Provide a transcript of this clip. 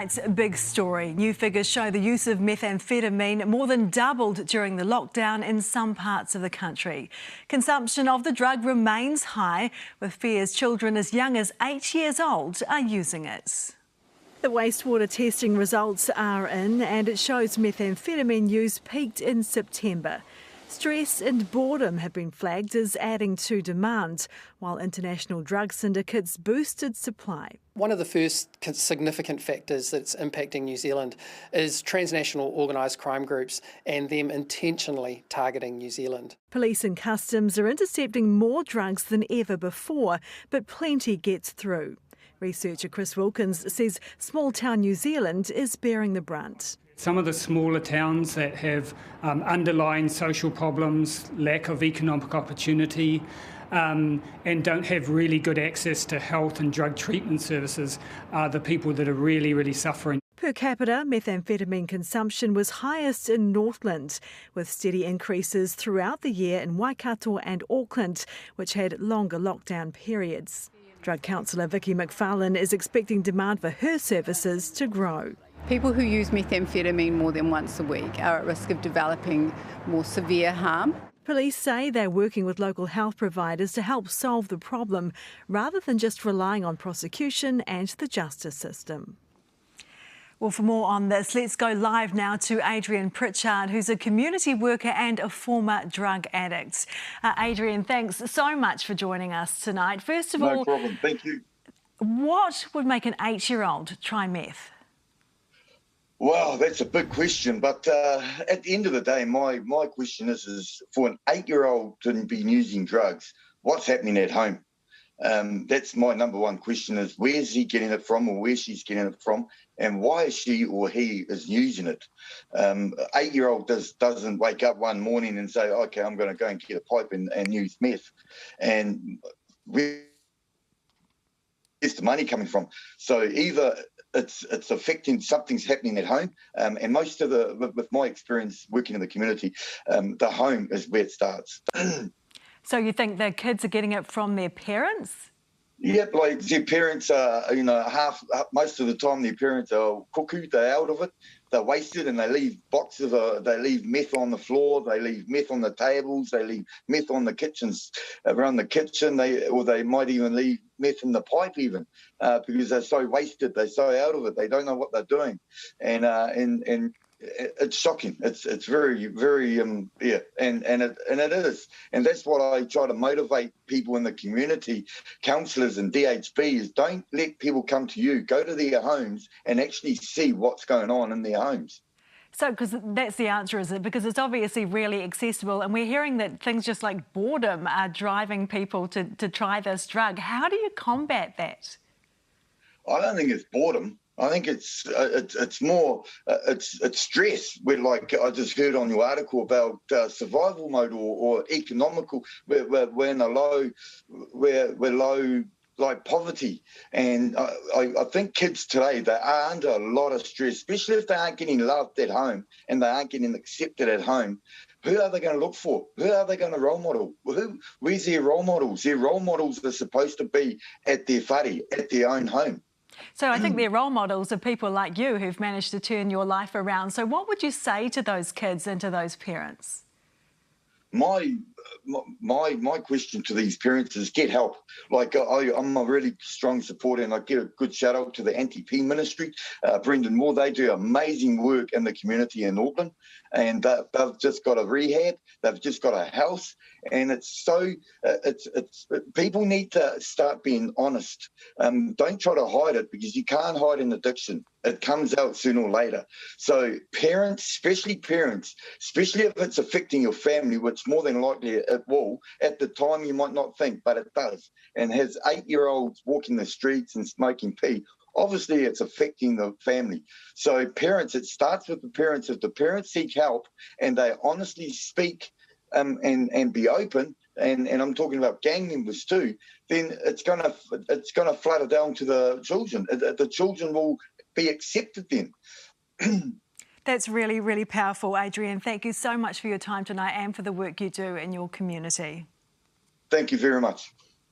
It's a big story. New figures show the use of methamphetamine more than doubled during the lockdown in some parts of the country. Consumption of the drug remains high, with fears children as young as 8 years old are using it. The wastewater testing results are in, and it shows methamphetamine use peaked in September. Stress and boredom have been flagged as adding to demand, while international drug syndicates boosted supply. One of the first significant factors that's impacting New Zealand is transnational organised crime groups and them intentionally targeting New Zealand. Police and customs are intercepting more drugs than ever before, but plenty gets through. Researcher Chris Wilkins says small-town New Zealand is bearing the brunt. Some of the smaller towns that have underlying social problems, lack of economic opportunity, and don't have really good access to health and drug treatment services are the people that are really suffering. Per capita, methamphetamine consumption was highest in Northland, with steady increases throughout the year in Waikato and Auckland, which had longer lockdown periods. Drug counsellor Vicky McFarlane is expecting demand for her services to grow. People who use methamphetamine more than once a week are at risk of developing more severe harm. Police say they're working with local health providers to help solve the problem, rather than just relying on prosecution and the justice system. Well, for more on this, let's go live now to Adrian Pritchard, who's a community worker and a former drug addict. Adrian, thanks so much for joining us tonight. First of all, no problem, thank you. What would make an 8-year-old try meth? Well, that's a big question, but at the end of the day, my question is for an 8-year-old to be using drugs, what's happening at home? That's my number one question, is where's he getting it from, or where she's getting it from, and why she or he is using it. 8-year-old doesn't wake up one morning and say, okay, I'm going to go and get a pipe and use meth. And where's the money coming from? So either it's affecting, something's happening at home, and most of with my experience working in the community, the home is where it starts. So you think the kids are getting it from their parents? Yep, like their parents are, most of the time their parents are cuckoo, they're out of it, they're wasted, and they leave boxes, they leave meth on the floor, they leave meth on the tables, they leave meth on the kitchens, around the kitchen, or they might even leave meth in the pipe even, because they're so wasted, they're so out of it, they don't know what they're doing, and it's shocking. It's very and it is, and that's what I try to motivate people in the community, counsellors and DHB, is don't let people come to you. Go to their homes and actually see what's going on in their homes. So, because that's the answer, is it? Because it's obviously really accessible, and we're hearing that things just like boredom are driving people to try this drug. How do you combat that? I don't think it's boredom. I think it's more it's stress. We're like, I just heard on your article about survival mode or economical. We're in a low, we're low, like poverty, and I think kids today, they are under a lot of stress, especially if they aren't getting loved at home and they aren't getting accepted at home. Who are they going to look for? Who are they going to role model? Where's their role models? Their role models are supposed to be at their whare, at their own home. So I think their role models are people like you who've managed to turn your life around. So what would you say to those kids and to those parents? My question to these parents is get help. Like I'm a really strong supporter, and I give a good shout out to the Anti-P Ministry, Brendan Moore. They do amazing work in the community in Auckland, and they've just got a rehab, they've just got a house, and it's people need to start being honest. Don't try to hide it, because you can't hide an addiction. It comes out sooner or later. So parents, especially if it's affecting your family, which more than likely it will, at the time you might not think, but it does, and has 8-year-olds walking the streets and smoking pee, obviously it's affecting the family. So parents, it starts with the parents. If the parents seek help and they honestly speak and be open, and I'm talking about gang members too, then it's gonna flutter down to the children. The children will be accepted then. That's really, really powerful, Adrian. Thank you so much for your time tonight and for the work you do in your community. Thank you very much.